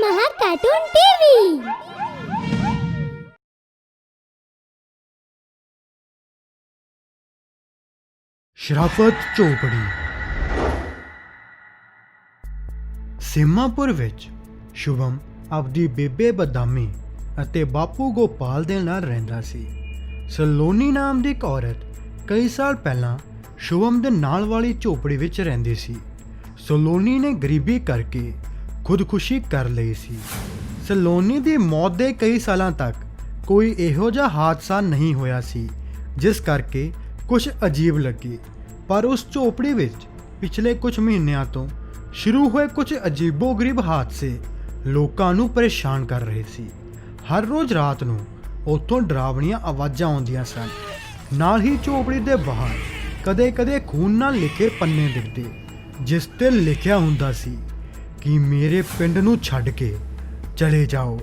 महा cartoon TV. ਸ਼ਰਾਫਤ ਝੋਪੜੀ। ਸੀਮਾਪੁਰ ਵਿੱਚ ਸ਼ੁਭਮ ਆਪਦੀ ਬੇਬੇ ਬਦਾਮੀ ਅਤੇ ਬਾਪੂ ਗੋਪਾਲ ਦੇ ਨਾਲ ਰਹਿੰਦਾ ਸੀ। ਸਲੋਨੀ ਨਾਮ ਦੀ ਇੱਕ ਔਰਤ ਕਈ ਸਾਲ ਪਹਿਲਾਂ ਸ਼ੁਭਮ ਦੇ ਨਾਲ ਵਾਲੀ ਝੋਪੜੀ ਵਿੱਚ ਰਹਿੰਦੀ ਸੀ। ਸਲੋਨੀ ਨੇ ਗਰੀਬੀ ਕਰਕੇ ਖੁਦਕੁਸ਼ੀ ਕਰ ਲਈ ਸੀ। ਸਲੋਨੀ ਦੀ ਮੌਤ ਦੇ ਕਈ ਸਾਲਾਂ ਤੱਕ ਕੋਈ ਇਹੋ ਜਿਹਾ ਹਾਦਸਾ ਨਹੀਂ ਹੋਇਆ ਸੀ ਜਿਸ ਕਰਕੇ ਕੁਝ ਅਜੀਬ ਲੱਗੇ, ਪਰ ਉਸ ਝੋਪੜੀ ਵਿੱਚ ਪਿਛਲੇ ਕੁਝ ਮਹੀਨਿਆਂ ਤੋਂ ਸ਼ੁਰੂ ਹੋਏ ਕੁਝ ਅਜੀਬੋ-ਗਰੀਬ ਹਾਦਸੇ ਲੋਕਾਂ ਨੂੰ ਪਰੇਸ਼ਾਨ ਕਰ ਰਹੇ ਸੀ। ਹਰ ਰੋਜ਼ ਰਾਤ ਨੂੰ ਉੱਥੋਂ ਡਰਾਵਣੀਆਂ ਆਵਾਜ਼ਾਂ ਆਉਂਦੀਆਂ ਸਨ। ਨਾਲ ਹੀ ਝੋਪੜੀ ਦੇ ਬਾਹਰ ਕਦੇ-ਕਦੇ ਖੂਨ ਨਾਲ ਲਿਖੇ ਪੰਨੇ ਦਿਖਦੇ, ਜਿਸ ਤੇ ਲਿਖਿਆ ਹੁੰਦਾ ਸੀ ਕਿ ਮੇਰੇ ਪਿੰਡ ਨੂੰ ਛੱਡ ਕੇ ਚਲੇ ਜਾਓ।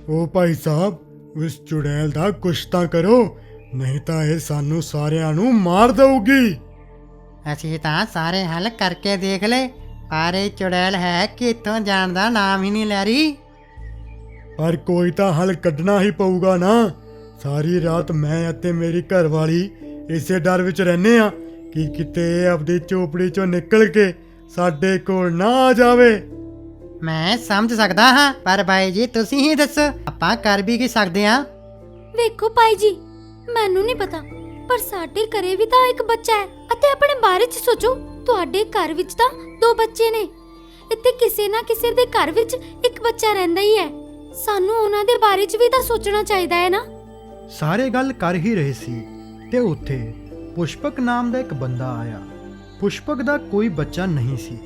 ਓ ਭਾਈ ਸਾਹਿਬ, ਉਸ ਚੁੜੈਲ ਦਾ ਕੁਛ ਤਾਂ ਕਰੋ, ਨਹੀਂ ਤਾਂ ਇਹ ਸਾਨੂੰ ਸਾਰਿਆਂ ਨੂੰ ਮਾਰ ਦਊਗੀ। ਅਸੀਂ ਤਾਂ ਸਾਰੇ ਹੱਲ ਕਰਕੇ ਦੇਖ ਲਏ, ਪਰ ਇਹ ਚੁੜੈਲ ਹੈ ਕਿ ਇੱਥੋਂ ਜਾਣ ਦਾ ਨਾਮ ਹੀ ਨਹੀਂ ਲੈ ਰਹੀ। ਪਰ ਕੋਈ ਤਾਂ ਹੱਲ ਕੱਢਣਾ ਹੀ ਪਊਗਾ ਨਾ। ਸਾਰੀ ਰਾਤ ਮੈਂ ਅਤੇ ਮੇਰੀ ਘਰਵਾਲੀ ਇਸੇ ਡਰ ਵਿੱਚ ਰਹਿੰਦੇ ਆ ਕਿ ਕਿਤੇ ਇਹ ਆਪਣੀ ਝੋਪੜੀ ਚੋਂ ਨਿਕਲ ਕੇ ਸਾਡੇ ਕੋਲ ਨਾ ਆ ਜਾਵੇ। ਮੈਂ ਸਮਝ ਸਕਦਾ ਹਾਂ, ਪਰ ਬਾਈ ਜੀ ਤੁਸੀਂ ਹੀ ਦੱਸੋ, ਆਪਾਂ ਕਰ ਵੀ ਕੀ ਸਕਦੇ ਹਾਂ? ਵੇਖੋ ਭਾਈ ਜੀ, ਮੈਨੂੰ ਨਹੀਂ ਪਤਾ, ਪਰ ਸਾਡੇ ਘਰੇ ਵੀ ਤਾਂ ਇੱਕ ਬੱਚਾ ਹੈ ਅਤੇ ਆਪਣੇ ਬਾਰੇ 'ਚ ਸੋਚੋ। ਤੁਹਾਡੇ ਘਰ ਵਿੱਚ ਤਾਂ 2 ਬੱਚੇ ਨੇ, ਇੱਥੇ ਕਿਸੇ ਨਾ ਕਿਸੇ ਦੇ ਘਰ ਵਿੱਚ ਇੱਕ ਬੱਚਾ ਰਹਿੰਦਾ ਹੀ ਹੈ। ਸਾਨੂੰ ਉਹਨਾਂ ਦੇ ਬਾਰੇ 'ਚ ਵੀ ਤਾਂ ਸੋਚਣਾ ਚਾਹੀਦਾ ਹੈ ਨਾ। ਸਾਰੇ ਗੱਲ ਕਰ ਹੀ ਰਹੇ ਸੀ ਤੇ ਉੱਥੇ ਪੁਸ਼ਪਕ ਨਾਮ ਦਾ ਇੱਕ ਬੰਦਾ ਆਇਆ। ਪੁਸ਼ਪਕ ਦਾ ਕੋਈ ਬੱਚਾ ਨਹੀਂ ਸੀ।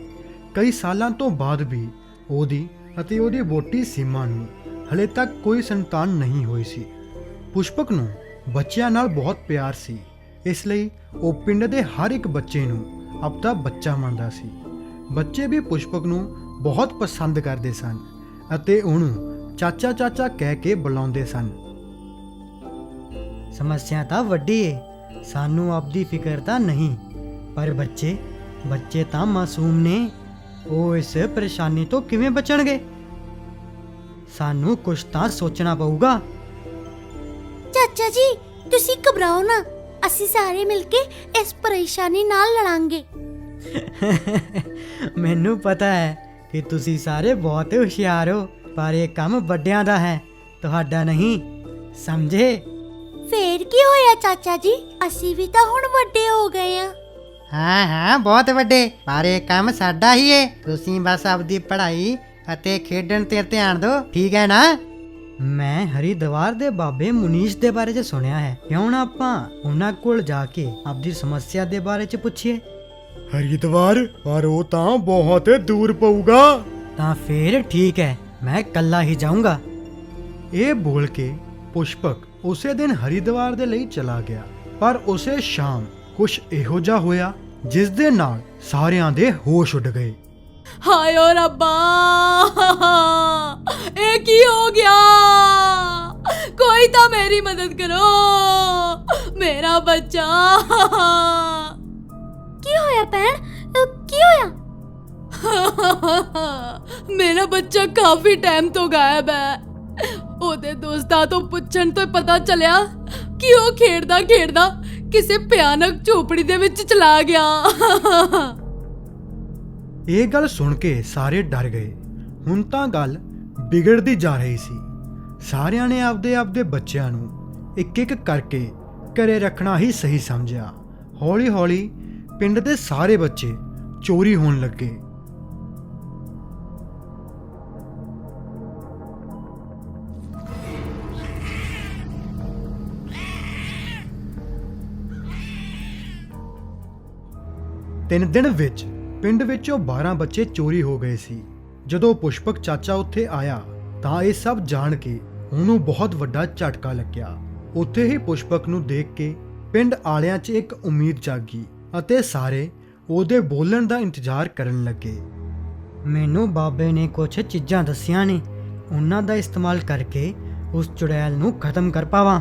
ਕਈ ਸਾਲਾਂ ਤੋਂ ਬਾਅਦ ਵੀ ਉਹਦੀ ਅਤੇ ਉਹਦੀ ਵਹੁਟੀ ਸੀਮਾ ਨੂੰ ਹਲੇ ਤੱਕ ਕੋਈ ਸੰਤਾਨ ਨਹੀਂ ਹੋਈ ਸੀ। ਪੁਸ਼ਪਕ ਨੂੰ ਬੱਚਿਆਂ ਨਾਲ ਬਹੁਤ ਪਿਆਰ ਸੀ, ਇਸ ਲਈ ਉਹ ਪਿੰਡ ਦੇ ਹਰ ਇੱਕ ਬੱਚੇ ਨੂੰ ਆਪਣਾ ਬੱਚਾ ਮੰਨਦਾ ਸੀ। ਬੱਚੇ ਵੀ ਪੁਸ਼ਪਕ ਨੂੰ ਬਹੁਤ ਪਸੰਦ ਕਰਦੇ ਸਨ ਅਤੇ ਉਹਨੂੰ ਚਾਚਾ ਚਾਚਾ ਕਹਿ ਕੇ ਬੁਲਾਉਂਦੇ ਸਨ। ਸਮੱਸਿਆ ਤਾਂ ਵੱਡੀ ਏ, ਸਾਨੂੰ ਆਪਦੀ ਫਿਕਰ ਤਾਂ ਨਹੀਂ, ਪਰ ਬੱਚੇ ਤਾਂ ਮਾਸੂਮ ਨੇ। ਉਹ ਇਸ ਪਰੇਸ਼ਾਨੀ ਤੋਂ ਕਿਵੇਂ ਬਚਣਗੇ? ਸਾਨੂੰ ਕੁਝ ਤਾਂ ਸੋਚਣਾ ਪਊਗਾ। ਚਾਚਾ ਜੀ, ਤੁਸੀਂ ਘਬਰਾਓ ਨਾ, ਅਸੀਂ ਸਾਰੇ ਮਿਲ ਕੇ ਇਸ ਪਰੇਸ਼ਾਨੀ ਨਾਲ ਲੜਾਂਗੇ। ਮੈਨੂੰ ਪਤਾ ਹੈ ਕਿ ਤੁਸੀਂ ਸਾਰੇ ਬਹੁਤ ਹੁਸ਼ਿਆਰ ਹੋ, ਪਰ ਇਹ ਕੰਮ ਵੱਡਿਆਂ ਦਾ ਹੈ, ਤੁਹਾਡਾ ਨਹੀਂ, ਸਮਝੇ? ਫੇਰ ਕੀ ਹੋਇਆ ਚਾਚਾ ਜੀ, ਅਸੀਂ ਵੀ ਤਾਂ ਹੁਣ ਵੱਡੇ ਹੋ ਗਏ ਆ। ਹਾਂ ਬਹੁਤ ਵੱਡੇ, ਪਰ ਇਹ ਕੰਮ ਸਾਡਾ ਹੀ ਏ। ਤੁਸੀਂ ਬਸ ਆਪਦੀ ਪੜ੍ਹਾਈ ਅਤੇ ਖੇਡਣ ਤੇ ਧਿਆਨ ਦਿਓ, ਠੀਕ ਹੈ ਨਾ? ਮੈਂ ਹਰੀਦਵਾਰ ਦੇ ਬਾਬੇ ਮੁਨੀਸ਼ ਦੇ ਬਾਰੇ 'ਚ ਸੁਣਿਆ ਹੈ, ਕਿਉਂ ਨਾ ਆਪਾਂ ਉਹਨਾਂ ਕੋਲ ਜਾ ਕੇ ਆਪਦੀ ਸਮੱਸਿਆ ਦੇ ਬਾਰੇ 'ਚ ਪੁੱਛੀਏ? ਹਰੀਦਵਾਰ? ਪਰ ਉਹ ਤਾਂ ਬਹੁਤ ਦੂਰ ਪਊਗਾ। ਤਾਂ ਫੇਰ ਠੀਕ ਹੈ, ਮੈਂ ਇਕੱਲਾ ਹੀ ਜਾਊਂਗਾ। ਇਹ ਬੋਲ ਕੇ ਪੁਸ਼ਪਕ ਉਸੇ ਦਿਨ ਹਰੀਦਵਾਰ ਦੇ ਲਈ ਚਲਾ ਗਿਆ। ਪਰ ਉਸੇ ਸ਼ਾਮ ਕੁਛ ਇਹੋ ਜਿਹਾ ਹੋਇਆ ਜਿਸ ਦੇ ਨਾਲ ਸਾਰਿਆਂ ਦੇ ਹੋਸ਼ ਉੱਡ ਗਏ। ਹਾਏ ਓ ਰੱਬਾ, ਇਹ ਕੀ ਹੋ ਗਿਆ? ਕੋਈ ਤਾਂ ਮੇਰੀ ਮਦਦ ਕਰੋ, ਮੇਰਾ ਬੱਚਾ। ਕੀ ਹੋਇਆ ਭੈਣ, ਕੀ ਹੋਇਆ? ਮੇਰਾ ਬੱਚਾ ਕਾਫੀ ਟਾਈਮ ਤੋਂ ਗਾਇਬ ਹੈ। ਉਹਦੇ ਦੋਸਤਾਂ ਤੋਂ ਪੁੱਛਣ ਤੋਂ ਪਤਾ ਚੱਲਿਆ ਕਿ ਉਹ ਖੇਡਦਾ ਕਿਸੇ ਭਿਆਨਕ ਝੋਪੜੀ ਦੇ ਵਿੱਚ ਚਲਾ ਗਿਆ। ਇਹ ਗੱਲ ਸੁਣ ਕੇ ਸਾਰੇ ਡਰ ਗਏ। ਹੁਣ ਤਾਂ ਗੱਲ ਵਿਗੜਦੀ ਜਾ ਰਹੀ ਸੀ। ਸਾਰਿਆਂ ਨੇ ਆਪਦੇ ਬੱਚਿਆਂ ਨੂੰ ਇੱਕ ਕਰਕੇ ਘਰੇ ਰੱਖਣਾ ਹੀ ਸਹੀ ਸਮਝਿਆ। ਹੌਲੀ-ਹੌਲੀ ਪਿੰਡ ਦੇ ਸਾਰੇ ਬੱਚੇ ਚੋਰੀ ਹੋਣ ਲੱਗੇ। ਤਿੰਨ ਦਿਨ ਵਿੱਚ ਪਿੰਡ ਵਿੱਚੋਂ 12 ਬੱਚੇ ਚੋਰੀ ਹੋ ਗਏ ਸੀ। ਜਦੋਂ ਪੁਸ਼ਪਕ ਚਾਚਾ ਉੱਥੇ ਆਇਆ ਤਾਂ ਇਹ ਸਭ ਜਾਣ ਕੇ ਉਹਨੂੰ ਬਹੁਤ ਵੱਡਾ ਝਟਕਾ ਲੱਗਿਆ। ਉੱਥੇ ਹੀ ਪੁਸ਼ਪਕ ਨੂੰ ਦੇਖ ਕੇ ਪਿੰਡ ਆਲਿਆਂ 'ਚ ਇੱਕ ਉਮੀਦ ਜਾਗੀ ਅਤੇ ਸਾਰੇ ਉਹਦੇ ਬੋਲਣ ਦਾ ਇੰਤਜ਼ਾਰ ਕਰਨ ਲੱਗੇ। ਮੈਨੂੰ ਬਾਬੇ ਨੇ ਕੁਝ ਚੀਜ਼ਾਂ ਦੱਸੀਆਂ ਨੇ, ਉਹਨਾਂ ਦਾ ਇਸਤੇਮਾਲ ਕਰਕੇ ਉਸ ਚੁੜੈਲ ਨੂੰ ਖਤਮ ਕਰ ਪਾਵਾਂ।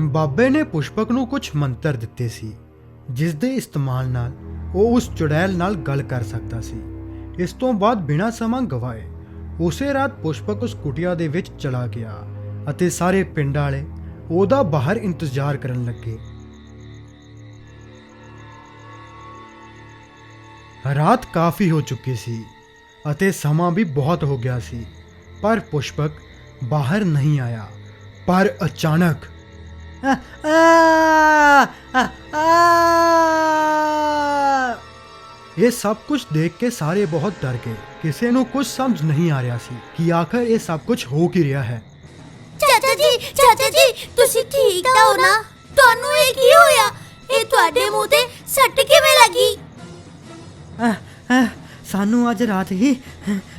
ਬਾਬੇ ਨੇ ਪੁਸ਼ਪਕ ਨੂੰ ਕੁਝ ਮੰਤਰ ਦਿੱਤੇ ਸੀ ਜਿਸ ਦੇ ਇਸਤੇਮਾਲ ਨਾਲ ਉਹ ਉਸ ਚੁੜੈਲ ਨਾਲ ਗੱਲ ਕਰ ਸਕਦਾ ਸੀ। ਇਸ ਤੋਂ ਬਾਅਦ ਬਿਨਾਂ ਸਮਾਂ ਗਵਾਏ ਉਸੇ ਰਾਤ ਪੁਸ਼ਪਕ ਉਸ ਕੁਟੀਆ ਦੇ ਵਿੱਚ ਚਲਾ ਗਿਆ ਅਤੇ ਸਾਰੇ ਪਿੰਡ ਵਾਲੇ ਉਹਦਾ ਬਾਹਰ ਇੰਤਜ਼ਾਰ ਕਰਨ ਲੱਗੇ। ਰਾਤ ਕਾਫੀ ਹੋ ਚੁੱਕੀ ਸੀ ਅਤੇ ਸਮਾਂ ਵੀ ਬਹੁਤ ਹੋ ਗਿਆ ਸੀ, ਪਰ ਪੁਸ਼ਪਕ ਬਾਹਰ ਨਹੀਂ ਆਇਆ। ਪਰ ਅਚਾਨਕ ਆ ਆ ਆ ਇਹ ਸਭ ਕੁਝ ਦੇਖ ਕੇ ਸਾਰੇ ਬਹੁਤ ਡਰ ਗਏ। ਕਿਸੇ ਨੂੰ ਕੁਝ ਸਮਝ ਨਹੀਂ ਆ ਰਿਹਾ ਸੀ ਕਿ ਆਖਰ ਇਹ ਸਭ ਕੁਝ ਹੋ ਕੀ ਰਿਹਾ ਹੈ। ਚਾਚਾ ਜੀ ਤੁਸੀਂ ਠੀਕ ਤਾਂ ਹੋ ਨਾ? ਤੁਹਾਨੂੰ ਇਹ ਕੀ ਹੋਇਆ? ਇਹ ਤੁਹਾਡੇ ਮੂੰਹ ਤੇ ਸੱਟ ਕਿਵੇਂ ਲੱਗੀ? ਸਾਨੂੰ ਅੱਜ ਰਾਤ ਹੀ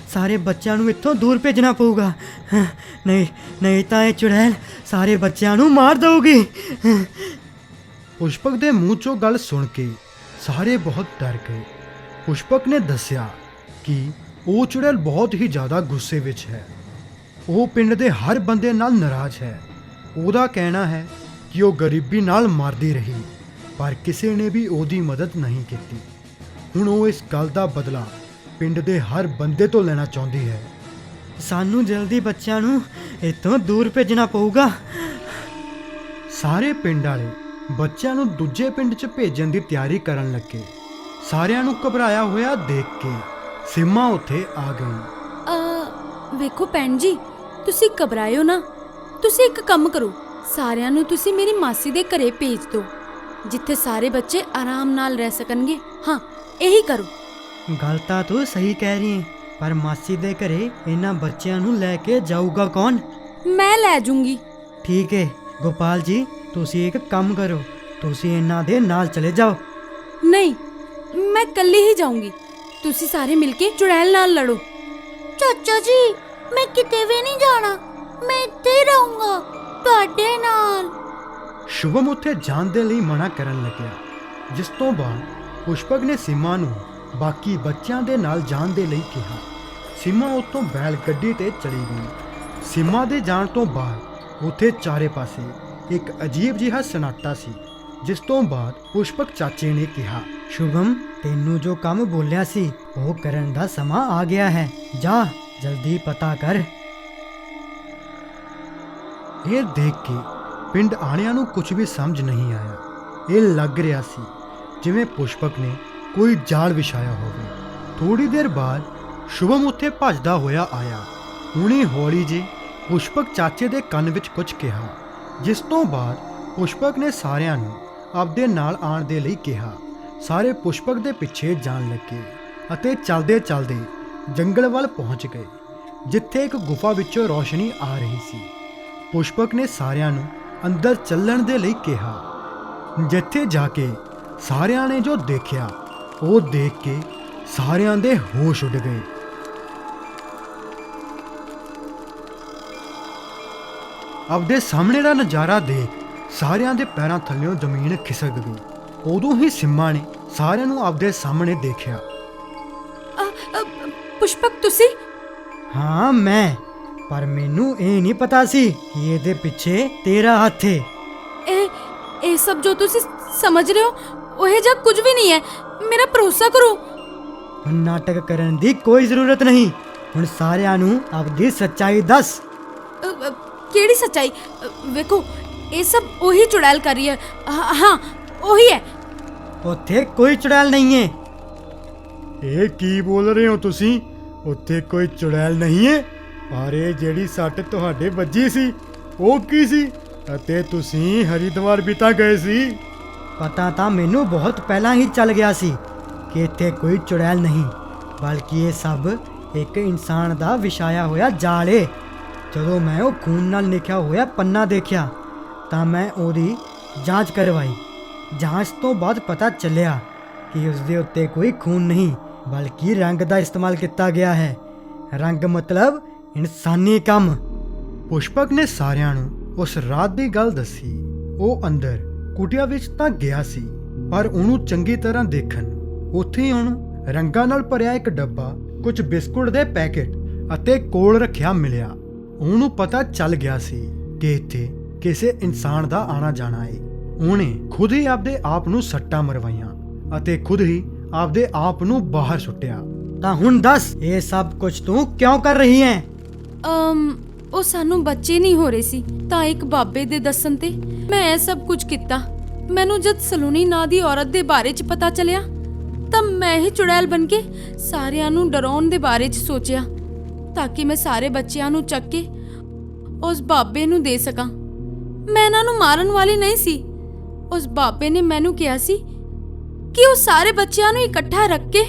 ਸਾਰੇ ਬੱਚਿਆਂ ਨੂੰ ਇੱਥੋਂ ਦੂਰ ਭੇਜਣਾ ਪਊਗਾ। ਨਹੀਂ ਤਾਂ ਇਹ ਚੁੜੈਲ ਸਾਰੇ ਬੱਚਿਆਂ ਨੂੰ ਮਾਰ ਦਊਗੀ। ਪੁਸ਼ਪਕ ਦੇ ਮੂੰਹ ਚੋਂ ਗੱਲ ਸੁਣ ਕੇ ਸਾਰੇ ਬਹੁਤ ਡਰ ਗਏ। ਪੁਸ਼ਪਕ ਨੇ ਦੱਸਿਆ ਕਿ ਉਹ ਚੁੜੈਲ ਬਹੁਤ ਹੀ ਜ਼ਿਆਦਾ ਗੁੱਸੇ ਵਿੱਚ ਹੈ। ਉਹ ਪਿੰਡ ਦੇ ਹਰ ਬੰਦੇ ਨਾਲ ਨਾਰਾਜ਼ ਹੈ। ਉਹਦਾ ਕਹਿਣਾ ਹੈ ਕਿ ਉਹ ਗਰੀਬੀ ਨਾਲ ਮਰਦੀ ਰਹੀ, ਪਰ ਕਿਸੇ ਨੇ ਵੀ ਉਹਦੀ ਮਦਦ ਨਹੀਂ ਕੀਤੀ। ਹੁਣ ਉਹ ਇਸ ਗੱਲ ਦਾ ਬਦਲਾ ਪਿੰਡ ਦੇ ਹਰ ਬੰਦੇ ਤੋਂ ਲੈਣਾ ਚਾਹੁੰਦੀ ਹੈ। ਸਾਨੂੰ ਜਲਦੀ ਬੱਚਿਆਂ ਨੂੰ ਇੱਥੋਂ ਦੂਰ ਭੇਜਣਾ ਪਊਗਾ। ਸਾਰੇ ਪਿੰਡ ਵਾਲੇ ਬੱਚਿਆਂ ਨੂੰ ਦੂਜੇ ਪਿੰਡ 'ਚ ਭੇਜਣ ਦੀ ਤਿਆਰੀ ਕਰਨ ਲੱਗੇ। ਸਾਰਿਆਂ ਨੂੰ ਘਬਰਾਇਆ ਹੋਇਆ ਦੇਖ ਕੇ ਸੀਮਾ ਉੱਥੇ ਆ ਗਈ। ਵੇਖੋ ਭੈਣ ਜੀ, ਤੁਸੀਂ ਘਬਰਾਇਓ ਨਾ। ਤੁਸੀਂ ਇੱਕ ਕੰਮ ਕਰੋ, ਸਾਰਿਆਂ ਨੂੰ ਤੁਸੀਂ ਮੇਰੀ ਮਾਸੀ ਦੇ ਘਰੇ ਭੇਜ ਦਿਓ, ਜਿੱਥੇ ਸਾਰੇ ਬੱਚੇ ਆਰਾਮ ਨਾਲ ਰਹਿ ਸਕਣਗੇ। ਹਾਂ, ਇਹੀ ਕਰੋ। ਗੱਲ ਤਾਂ ਤੂੰ ਸਹੀ ਕਹਿ ਰਹੀ ਹੈ, ਪਰ ਮਾਸੀ ਦੇ ਘਰੇ ਇਹਨਾਂ ਬੱਚਿਆਂ ਨੂੰ ਲੈ ਕੇ ਜਾਊਗਾ ਕੌਣ? ਮੈਂ ਲੈ ਜੂੰਗੀ। ਠੀਕ ਹੈ ਗੋਪਾਲ ਜੀ, ਤੁਸੀਂ ਇੱਕ ਕੰਮ ਕਰੋ, ਤੁਸੀਂ ਇਹਨਾਂ ਦੇ ਨਾਲ ਚਲੇ ਜਾਓ। ਨਹੀਂ, ਮੈਂ ਇਕੱਲੀ ਹੀ ਜਾਊਂਗੀ। ਤੁਸੀਂ ਸਾਰੇ ਮਿਲ ਕੇ ਚੁੜੈਲ ਨਾਲ ਲੜੋ। ਚਾਚਾ ਜੀ, ਮੈਂ ਕਿਤੇ ਵੀ ਨਹੀਂ ਜਾਣਾ, ਮੈਂ ਇੱਥੇ ਹੀ ਰਹੂੰਗਾ ਤੁਹਾਡੇ ਨਾਲ। ਸ਼ੁਭਮ ਉੱਥੇ ਜਾਣ ਦੇ ਲਈ ਮਨਾ ਕਰਨ ਲੱਗਿਆ, ਜਿਸ ਤੋਂ ਬਾਅਦ ਪੁਸ਼ਪਕ ਨੇ ਸੀਮਾ ਨੂੰ ਬਾਕੀ ਬੱਚਿਆਂ ਦੇ ਨਾਲ ਜਾਣ ਦੇ ਲਈ ਕਿਹਾ। ਸੀਮਾ ਉੱਥੋਂ ਬੈਲ ਗੱਡੀ ਤੇ ਚਲੀ ਗਈ। ਸੀਮਾ ਦੇ ਜਾਣ ਤੋਂ ਬਾਅਦ ਉੱਥੇ ਚਾਰੇ ਪਾਸੇ ਇੱਕ ਅਜੀਬ ਜਿਹਾ ਸਨਾਟਾ ਸੀ, ਜਿਸ ਤੋਂ ਬਾਅਦ ਪੁਸ਼ਪਕ ਚਾਚੇ ਨੇ ਕਿਹਾ, ਸ਼ੁਭਮ, ਤੈਨੂੰ ਜੋ ਕੰਮ ਬੋਲਿਆ ਸੀ ਉਹ ਕਰਨ ਦਾ ਸਮਾਂ ਆ ਗਿਆ ਹੈ। ਜਾ ਜਲਦੀ ਪਤਾ ਕਰ। ਇਹ ਦੇਖ ਕੇ ਪਿੰਡ ਆਣਿਆਂ ਨੂੰ ਕੁਝ ਵੀ ਸਮਝ ਨਹੀਂ ਆਇਆ। ਇਹ ਲੱਗ ਰਿਹਾ ਸੀ ਜਿਵੇਂ ਪੁਸ਼ਪਕ ਨੇ ਕੋਈ ਜਾਲ ਵਿਛਾਇਆ ਹੋਵੇ। ਥੋੜੀ ਦੇਰ ਬਾਅਦ ਸ਼ੁਭਮ ਉੱਥੇ ਭੱਜਦਾ ਹੋਇਆ ਆਇਆ। ਉਹਨੇ ਹੌਲੀ ਜਿਹੀ ਪੁਸ਼ਪਕ ਚਾਚੇ ਦੇ ਕੰਨ ਵਿੱਚ ਕੁਝ ਕਿਹਾ, ਜਿਸ ਤੋਂ ਬਾਅਦ ਪੁਸ਼ਪਕ ਨੇ ਸਾਰਿਆਂ ਨੂੰ ਆਪਦੇ ਨਾਲ ਆਉਣ ਦੇ ਲਈ ਕਿਹਾ। ਸਾਰੇ ਪੁਸ਼ਪਕ ਦੇ ਪਿੱਛੇ ਜਾਣ ਲੱਗੇ ਅਤੇ ਚਲਦੇ ਚਲਦੇ ਜੰਗਲ ਵੱਲ ਪਹੁੰਚ ਗਏ, ਜਿੱਥੇ ਇੱਕ ਗੁਫਾ ਵਿੱਚੋਂ ਰੌਸ਼ਨੀ ਆ ਰਹੀ ਸੀ। ਪੁਸ਼ਪਕ ਨੇ ਸਾਰਿਆਂ ਨੂੰ ਅੰਦਰ ਚੱਲਣ ਦੇ ਲਈ ਕਿਹਾ। ਜਿੱਥੇ ਜਾ ਕੇ ਸਾਰਿਆਂ ਨੇ ਜੋ ਦੇਖਿਆ, ਉਹ ਦੇਖ ਕੇ ਸਾਰਿਆਂ ਦੇ ਹੋਸ਼ ਉੱਡ ਗਏ। ਆਪਦੇ ਸਾਹਮਣੇ ਦਾ ਨਜ਼ਾਰਾ ਦੇਖ ਸਾਰਿਆਂ ਦੇ ਪੈਰਾਂ ਥੱਲਿਓਂ ਜ਼ਮੀਨ ਖਿਸਕ ਗਈ। ਉਦੋਂ ਹੀ ਸਿੰਮਾ ਨੇ ਸਾਰਿਆਂ ਨੂੰ ਆਪਦੇ ਸਾਹਮਣੇ ਦੇਖਿਆ। ਪੁਸ਼ਪਕ, ਤੁਸੀਂ? ਹਾਂ ਮੈਂ, ਪਰ ਮੈਨੂੰ ਇਹ ਨਹੀਂ ਪਤਾ ਸੀ ਕਿ ਇਹਦੇ ਪਿੱਛੇ ਤੇਰਾ ਹੱਥ ਹੈ। ਇਹ ਸਭ ਜੋ ਤੁਸੀਂ ਸਮਝ ਰਹੇ ਹੋ, ਉਹ ਜਿਹਾ ਕੁਝ ਵੀ ਨਹੀਂ ਹੈ। ਮੇਰਾ ਭਰੋਸਾ ਕਰੋ। ਹੁਣ ਨਾਟਕ ਕਰਨ ਦੀ ਕੋਈ ਜ਼ਰੂਰਤ ਨਹੀਂ। ਹੁਣ ਸਾਰਿਆਂ ਨੂੰ ਆਪਦੀ ਸੱਚਾਈ ਦੱਸ। ਕਿਹੜੀ ਸੱਚਾਈ? ਵੇਖੋ, ਇਹ ਸਭ ਉਹੀ ਚੁੜੈਲ ਕਰ ਰਹੀ ਹੈ। ਹਾਂ, ਉਹੀ ਹੈ। ਉੱਥੇ ਕੋਈ ਚੁੜੈਲ ਨਹੀਂ ਹੈ। ਇਹ ਕੀ ਬੋਲ ਰਹੇ ਹੋ ਤੁਸੀਂ? ਉੱਥੇ ਕੋਈ ਚੁੜੈਲ ਨਹੀਂ ਹੈ। ਪਰ ਇਹ ਜਿਹੜੀ ਸੱਟ ਤੁਹਾਡੇ ਵੱਜੀ ਸੀ, ਉਹ ਕੀ ਸੀ? ਅਤੇ ਤੁਸੀਂ ਹਰਿਦੁਆਰ ਵੀ ਤਾਂ ਗਏ ਸੀ। ਪਤਾ ਤਾਂ ਮੈਨੂੰ ਬਹੁਤ ਪਹਿਲਾਂ ਹੀ ਚੱਲ ਗਿਆ ਸੀ ਕਿ ਇੱਥੇ ਕੋਈ ਚੁੜੈਲ ਨਹੀਂ, ਬਲਕਿ ਇਹ ਸਭ ਇੱਕ ਇਨਸਾਨ ਦਾ ਵਿਛਾਇਆ ਹੋਇਆ ਜਾਲ ਏ। ਜਦੋਂ ਮੈਂ ਉਹ ਖੂਨ ਨਾਲ ਲਿਖਿਆ ਹੋਇਆ ਪੰਨਾ ਦੇਖਿਆ ਤਾਂ ਮੈਂ ਉਹਦੀ ਜਾਂਚ ਕਰਵਾਈ। ਜਾਂਚ ਤੋਂ ਬਾਅਦ ਪਤਾ ਚੱਲਿਆ ਕਿ ਉਸ ਦੇ ਉੱਤੇ ਕੋਈ ਖੂਨ ਨਹੀਂ, ਬਲਕਿ ਰੰਗ ਦਾ ਇਸਤੇਮਾਲ ਕੀਤਾ ਗਿਆ ਹੈ। ਰੰਗ ਮਤਲਬ ਇਨਸਾਨੀ ਕੰਮ। ਪੁਸ਼ਪਕ ਨੇ ਸਾਰਿਆਂ ਨੂੰ ਉਸ ਰਾਤ ਦੀ ਗੱਲ ਦੱਸੀ। ਉਹ ਅੰਦਰ ਕੁਟੀਆ ਵਿੱਚ ਤਾਂ ਗਿਆ ਸੀ, ਪਰ ਉਹਨੂੰ ਚੰਗੀ ਤਰ੍ਹਾਂ ਦੇਖਣ ਉੱਥੇ ਹੀ ਉਹਨੂੰ ਰੰਗਾਂ ਨਾਲ ਭਰਿਆ ਇੱਕ ਡੱਬਾ, ਕੁਝ ਬਿਸਕੁਟ ਦੇ ਪੈਕੇਟ ਅਤੇ ਕੋਲ ਰੱਖਿਆ ਮਿਲਿਆ। ਉਹਨੂੰ ਪਤਾ ਚੱਲ ਗਿਆ ਸੀ ਕਿ ਇੱਥੇ ਕਿਸੇ ਇਨਸਾਨ ਦਾ ਆਣਾ ਜਾਣਾ ਹੈ। ਉਹਨੇ ਖੁਦ ਹੀ ਆਪਦੇ ਆਪ ਨੂੰ ਸੱਟਾਂ ਮਰਵਾਈਆਂ ਅਤੇ ਖੁਦ ਹੀ ਆਪਦੇ ਆਪ ਨੂੰ ਬਾਹਰ ਸੁੱਟਿਆ। ਤਾਂ ਹੁਣ ਦੱਸ ਇਹ ਸਭ ਕੁਝ ਤੂੰ ਕਿਉਂ ਕਰ ਰਹੀ ਹੈ? ਉਹ ਸਾਨੂੰ ਬੱਚੇ ਨਹੀਂ ਹੋ ਰਹੇ ਸੀ ਤਾਂ ਇੱਕ ਬਾਬੇ ਦੇ ਦੱਸਣ ਤੇ ਮੈਂ ਇਹ ਸਭ ਕੁਝ ਕੀਤਾ। ਮੈਨੂੰ ਜਦ ਸਲੋਨੀ ਨਾਂ ਦੀ ਔਰਤ ਦੇ ਬਾਰੇ 'ਚ ਪਤਾ ਚੱਲਿਆ ਤਾਂ ਮੈਂ ਹੀ ਚੁੜੈਲ ਬਣ ਕੇ ਸਾਰਿਆਂ ਨੂੰ ਡਰਾਉਣ ਦੇ ਬਾਰੇ 'ਚ ਸੋਚਿਆ ਤਾਂ ਕਿ ਮੈਂ ਸਾਰੇ ਬੱਚਿਆਂ ਨੂੰ ਚੱਕ ਕੇ ਉਸ ਬਾਬੇ ਨੂੰ ਦੇ ਸਕਾਂ। ਮੈਂ ਇਹਨਾਂ ਨੂੰ ਮਾਰਨ ਵਾਲੀ ਨਹੀਂ ਸੀ। ਉਸ ਬਾਬੇ ਨੇ ਮੈਨੂੰ ਕਿਹਾ ਸੀ ਕਿ ਉਹ ਸਾਰੇ ਬੱਚਿਆਂ ਨੂੰ ਇਕੱਠਾ ਰੱਖ ਕੇ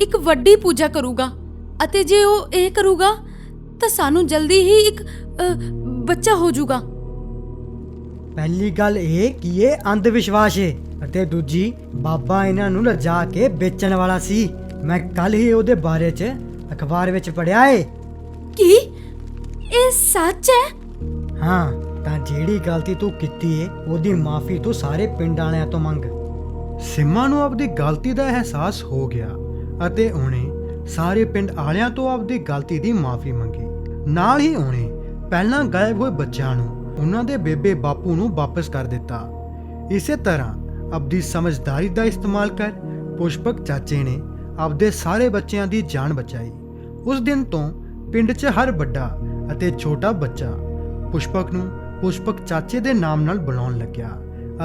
ਇੱਕ ਵੱਡੀ ਪੂਜਾ ਕਰੂਗਾ ਅਤੇ ਜੇ ਉਹ ਇਹ ਕਰੂਗਾ ਤਾਂ ਸਾਨੂੰ ਜਲਦੀ ਹੀ ਇੱਕ ਬੱਚਾ ਹੋ ਜਾਊਗਾ। ਪਹਿਲੀ ਗੱਲ ਇਹ ਕਿ ਇਹ ਅੰਧ ਵਿਸ਼ਵਾਸ ਹੈ ਅਤੇ ਦੂਜੀ ਬਾਬਾ ਇਹਨਾਂ ਨੂੰ ਲਿਜਾ ਕੇ ਵੇਚਣ ਵਾਲਾ ਸੀ। ਮੈਂ ਕੱਲ ਹੀ ਉਹਦੇ ਬਾਰੇ 'ਚ ਅਖਬਾਰ ਵਿੱਚ ਪੜ੍ਹਿਆ ਏ। ਕੀ ਇਹ ਸੱਚ ਹੈ? ਹਾਂ, ਤਾਂ ਜਿਹੜੀ ਗਲਤੀ ਤੂੰ ਕੀਤੀ ਏ ਉਹਦੀ ਮਾਫੀ ਤੂੰ ਸਾਰੇ ਪਿੰਡ ਵਾਲਿਆਂ ਤੋਂ ਮੰਗ। ਸਿੰਮਾ ਨੂੰ ਆਪਦੀ ਗਲਤੀ ਦਾ ਅਹਿਸਾਸ ਹੋ ਗਿਆ ਅਤੇ ਉਹਨੇ ਸਾਰੇ ਪਿੰਡ ਆਲਿਆਂ ਤੋਂ ਆਪਦੀ ਗਲਤੀ ਦੀ ਮਾਫੀ ਮੰਗੀ। ਨਾਲ ਹੀ ਉਹਨੇ ਪਹਿਲਾਂ ਗਾਇਬ ਹੋਏ ਬੱਚਿਆਂ ਨੂੰ ਉਹਨਾਂ ਦੇ ਬੇਬੇ ਬਾਪੂ ਨੂੰ ਵਾਪਸ ਕਰ ਦਿੱਤਾ। ਇਸੇ ਤਰ੍ਹਾਂ ਆਪਦੀ ਸਮਝਦਾਰੀ ਦਾ ਇਸਤੇਮਾਲ ਕਰ ਪੁਸ਼ਪਕ ਚਾਚੇ ਨੇ ਆਪਦੇ ਸਾਰੇ ਬੱਚਿਆਂ ਦੀ ਜਾਨ ਬਚਾਈ। ਉਸ ਦਿਨ ਤੋਂ ਪਿੰਡ 'ਚ ਹਰ ਵੱਡਾ ਅਤੇ ਛੋਟਾ ਬੱਚਾ ਪੁਸ਼ਪਕ ਨੂੰ ਪੁਸ਼ਪਕ ਚਾਚੇ ਦੇ ਨਾਮ ਨਾਲ ਬੁਲਾਉਣ ਲੱਗਿਆ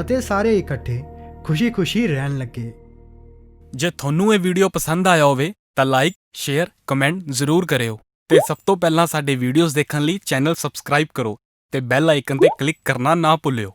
ਅਤੇ ਸਾਰੇ ਇਕੱਠੇ ਖੁਸ਼ੀ-ਖੁਸ਼ੀ ਰਹਿਣ ਲੱਗੇ। ਜੇ ਤੁਹਾਨੂੰ ਇਹ ਵੀਡੀਓ ਪਸੰਦ ਆਇਆ ਹੋਵੇ ਤਾਂ ਲਾਈਕ, ਸ਼ੇਅਰ, ਕਮੈਂਟ ਜ਼ਰੂਰ ਕਰਿਓ ਤੇ ਸਭ ਤੋਂ ਪਹਿਲਾਂ ਸਾਡੇ ਵੀਡੀਓਜ਼ ਦੇਖਣ ਲਈ ਚੈਨਲ ਸਬਸਕ੍ਰਾਈਬ ਕਰੋ ਤੇ ਬੈਲ ਆਈਕਨ ਤੇ ਕਲਿੱਕ ਕਰਨਾ ਨਾ ਭੁੱਲਿਓ।